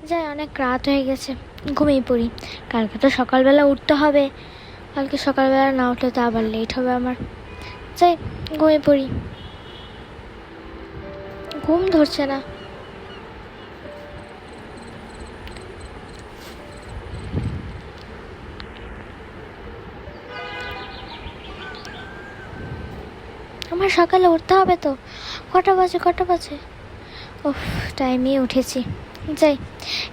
যাই, অনেক রাত হয়ে গেছে, ঘুমিয়ে পড়ি। কালকে তো সকালবেলা উঠতে হবে। কালকে সকালবেলা না উঠলে তো আবার লেট হবে আমার। যাই, ঘুমিয়ে পড়ি। ঘুম ধরছে না। আমার সকালে উঠতে হবে তো। কটা বাজে? ওহ, টাইমে উঠেছি। যাই,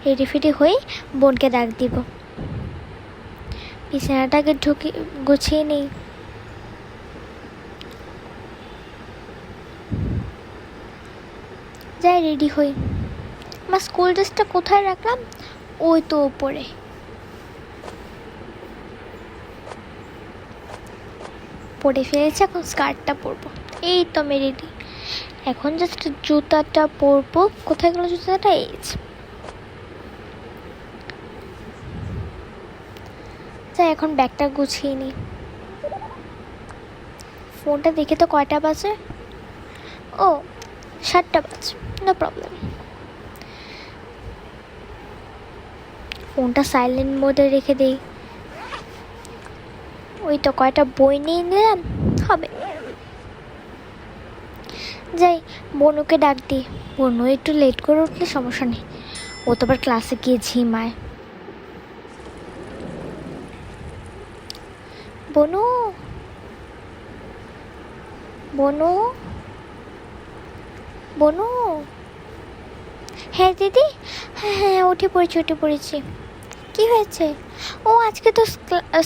রেডি ফেডি হয়ে বোনকে ডাক দিব। বিছানাটাকে গুছিয়ে নেই। যাই, রেডি হই। আমার স্কুল ড্রেসটা কোথায় রাখলাম? ওই তো ওপরে। পরে ফেলেছি, এখন স্কার্টটা পরবো। এই তো আমি রেডি। এখন জাস্ট জুতাটা পরবো। কোথায় গেল জুতাটা? এই যাই, এখন ব্যাগটা গুছিয়ে নিই। ফোনটা দেখে তো কয়টা বাজে? ও, 7টা বাজে। No problem. ফোনটা সাইলেন্ট মোডে রেখে দিই। ওই তো কয়টা বই নিয়ে নিলাম, হবে। যাই, বনুকে ডাক দিই। বনু একটু লেট করে উঠলে সমস্যা নেই, ও তো আবার ক্লাসে গিয়ে ঝিমায়। বনু, বনু, বনু। হ্যাঁ দিদি, হ্যাঁ উঠে পড়েছি। কি হয়েছে? ও, আজকে তো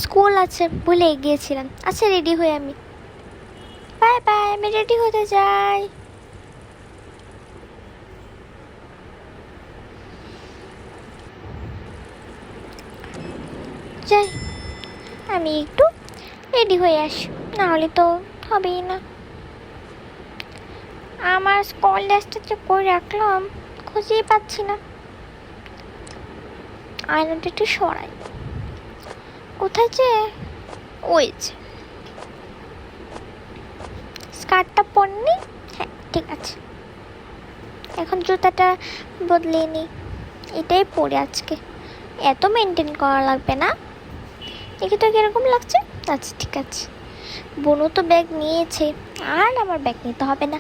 স্কুল আছে, ভুলে গিয়েছিলাম। আচ্ছা, রেডি হই আমি। বাই বাই, আমি রেডি হতে যাই। যাই, আমি একটু রেডি হয়ে আসি, নাহলে তো হবেই না। আমার স্কুল ড্রেসটা যে করে রাখলাম, খুঁজেই পাচ্ছি না। আয়নাটা একটু সরাই। কোথায় যে? ওই যে স্কার্টটা পরনি। হ্যাঁ, ঠিক আছে। এখন জুতাটা বদলে নিই। এটাই পরে আজকে, এত মেনটেন করা লাগবে না। দেখি তো কিরকম লাগছে। আচ্ছা, ঠিক আছে। বনু তো ব্যাগ নিয়েছে, আর আমার ব্যাগ নিতে হবে না।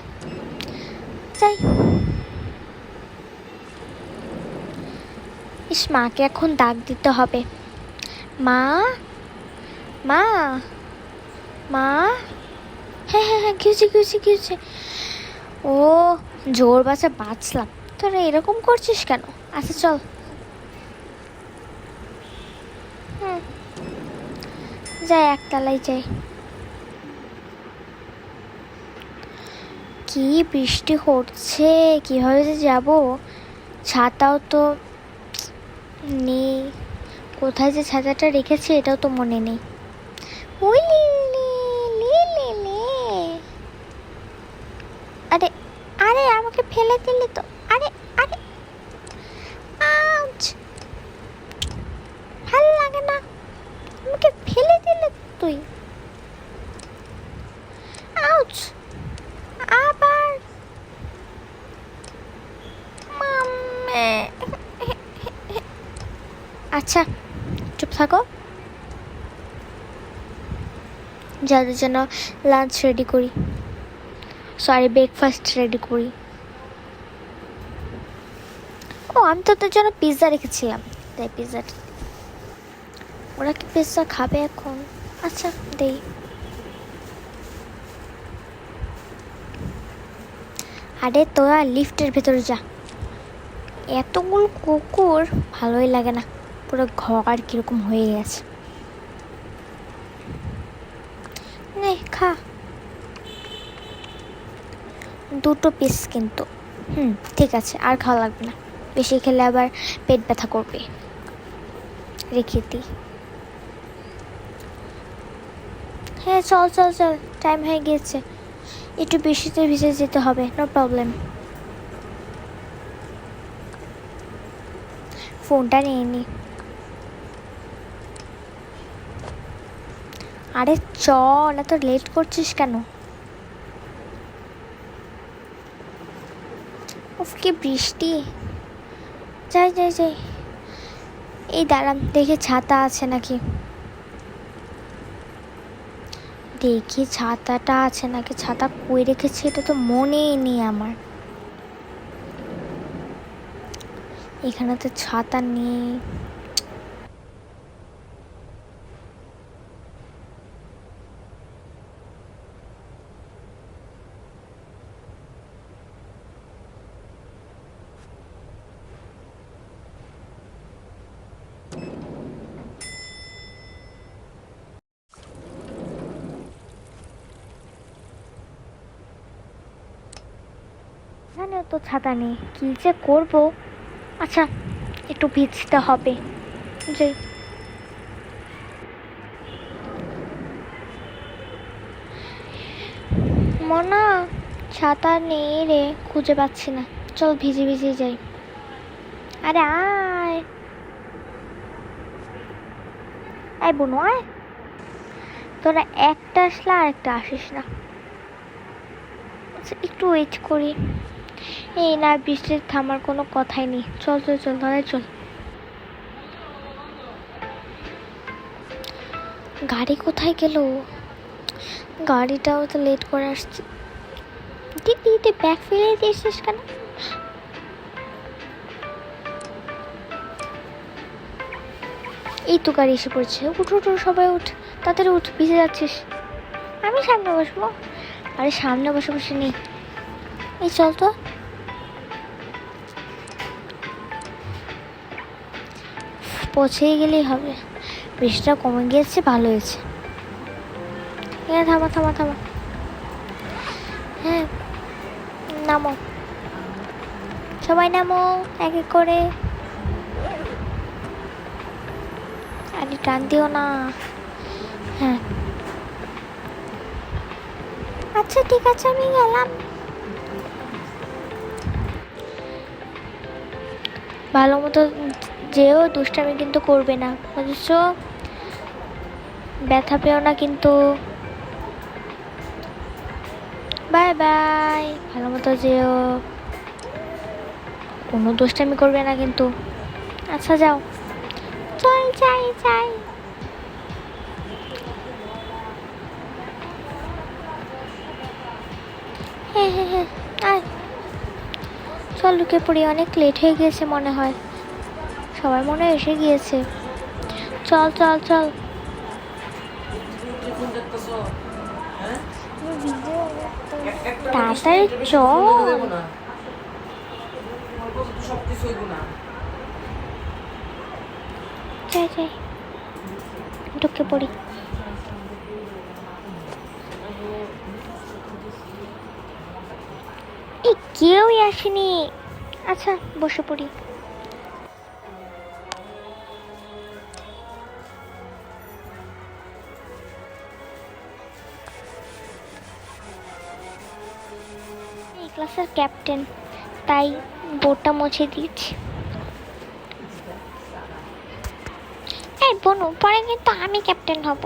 যাই। ইস, মাকে এখন ডাক দিতে হবে। মা, মা, মা। হ্যাঁ, কি হয়েছে? ও, জোর বাসা বাঁচলাম। তোরা এরকম করছিস কেন? আচ্ছা চল। হুম, যাই, একতলায় যাই। কি বৃষ্টি হচ্ছে, কিভাবে যে যাব? ছাতাও তো নেই। কোথায় যে ছাতাটা রেখেছি এটাও তো মনে নেই। ওই লে, লে, লে, লে। আরে, আরে আমাকে ফেলে দিলি তো। আরে, আরে, আউচ! ভালো লাগে না, আমাকে ফেলে দিলে তুই। আউচ! আবার মাম্মে। আচ্ছা, চুপ থাকো। যাদের জন্য লাঞ্চ রেডি করি, সরি, ব্রেকফাস্ট রেডি করি। ও, আমি তো তোর জন্য পিৎজা রেখেছিলাম, তাই পিৎজাটা। ওরা কি পিৎজা খাবে এখন? আচ্ছা, দেই। আরে তোরা লিফটের ভেতরে যা। এতগুলো কুকুর ভালোই লাগে না, পুরো ঘর কিরকম হয়ে গেছে। নে, খা। 2 পিস কিন্তু। ঠিক আছে, আর খাওয়া লাগবে না। বেশি খেলে আবার পেট ব্যথা করবে। রেখে দিই। হ্যাঁ, চল, টাইম হয়ে গিয়েছে। একটু বৃষ্টিতে ভিজে যেতে হবে, নো প্রবলেম। ফোনটা নিয়ে নি। আরে চল, এত লেট করছিস কেন? উফ, কি বৃষ্টি। যাই যাই যাই। এই দাঁড়ান, দেখি ছাতা আছে নাকি, দেখি ছাতাটা আছে নাকি। ছাতা কই রেখেছি এটা তো মনেই নেই আমার। এখানে তো ছাতা নেই। এখানেও তো ছাতা নেই, কি যে করব। আচ্ছা, একটু ভিজতে হবে। যে মনা, ছাতা নেই রে, খুঁজে পাচ্ছি না। চল ভিজে ভিজে যাই। আরে আয়, আয় বোনো আয়। তোরা একটা আসলে আর একটা আসিস না। আচ্ছা একটু ওয়েট করি। এই না, বৃষ্টির থামার কোনো কথাই নেই। চল চল চল, ধরে চল। গাড়ি কোথায় গেল? গাড়িটাও তো লেট করে আসছে। দিদি তুই ব্যাগ ফেলে দিয়েছিস কেন? এই তো গাড়ি এসে পড়ছে। উঠ উঠ উঠ, সবাই উঠ, তাড়াতাড়ি উঠ, ভিজে যাচ্ছিস। আমি সামনে বসবো? আরে সামনে বসে বসে নেই, এই চল তো। পৌঁছেই গেলেই হবে। বৃষ্টিটা কমে গিয়েছে, ভালো হয়েছে। হ্যাঁ থামা থামা থামা। হ্যাঁ নামো, সবাই নামো এক এক করে। আরে টান দিও না। হ্যাঁ আচ্ছা ঠিক আছে, আমি গেলাম। ভালো মতো যেও, দুষ্টামি কিন্তু করবে না, বুঝেছো? ব্যথা পেও না কিন্তু। বাই বাই, ভালো মতো যেও, কোনো দুষ্টামি করবে না কিন্তু। আচ্ছা যাও। চল যাই যাই। হ্যাঁ হ্যাঁ হ্যাঁ, আয় চল ঢুকে পড়ি, অনেক লেট হয়ে গিয়েছে মনে হয়। সবার মনে হয় এসে গিয়েছে। চল চল চল। তাড়াতাড়ি চল। যাই যাই, ঢুকে পড়ি। এই কেউই আসেনি। আচ্ছা বসে পড়ি। এই ক্লাসের ক্যাপ্টেন, তাই বোর্ডটা মুছে দিয়েছি। এই বনু, পরে কিন্তু আমি ক্যাপ্টেন হব।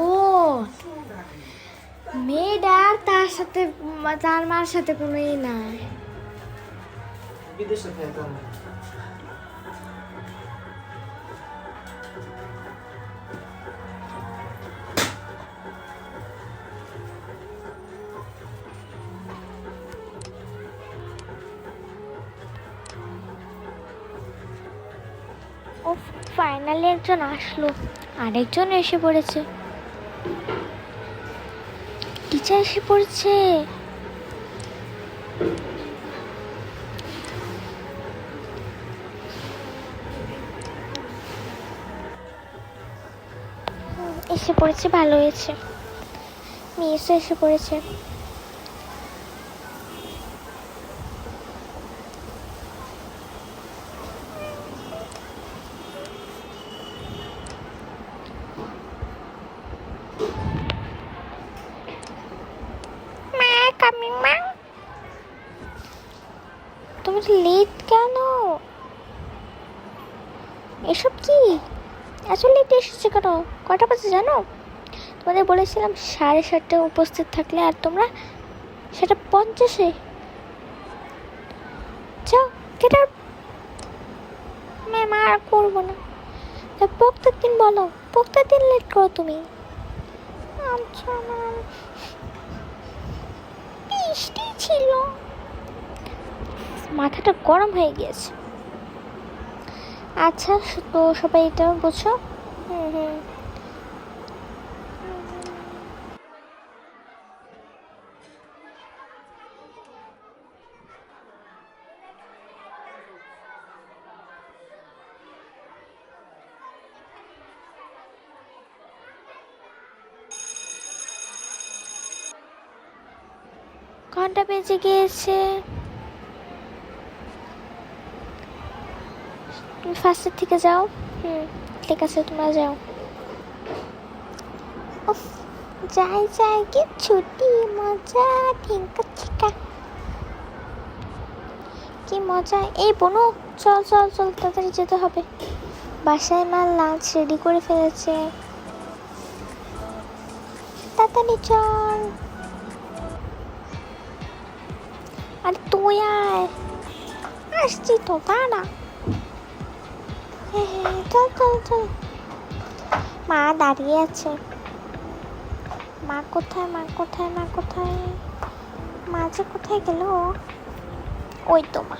ও মেয়েটার তার সাথে, তার মার সাথে কোনো ই নাই। ও ফাইনালি একজন আসলো, আরেকজন এসে পড়েছে। টিচার এসে পড়েছে। এসে পড়েছে, ভালো হয়েছে। মিসও এসে পড়েছে। তুমি লেট কেন? এসব কি? এত লেট এসেছে কেন? কয়টা বাজে জানো? তোমাদের বলেছিলাম 7:30টায় উপস্থিত থাকলে, আর তোমরা 7:50-এ যাও। কেটার ম্যাম আর করবো না। প্রত্যেক দিন বলো, প্রত্যেক দিন লেট করো তুমি। আচ্ছা ম্যাম, বৃষ্টি ছিল, মাথাটা গরম হয়ে গিয়েছে। আচ্ছা তো সবাই এটা বুঝো। হুম। ঘন্টা বেজে গিয়েছে। তুমি ফার্স্টের থেকে যাও। ঠিক আছে, তোমরা যাও। উফ, যাই কি ছুটি মজা, ঠিক আছে। কি মজা। এই বোনো, চল তাড়াতাড়ি যেতে হবে। বাসায় মা লাঞ্চ রেডি করে ফেলেছে, তাড়াতাড়ি চল। আরে তুই আয়, আসছি তো, দাঁড়া। হ্যাঁ, চল। মা দাঁড়িয়ে আছে। মা কোথায়? মা যে কোথায় গেল? ওই তো মা।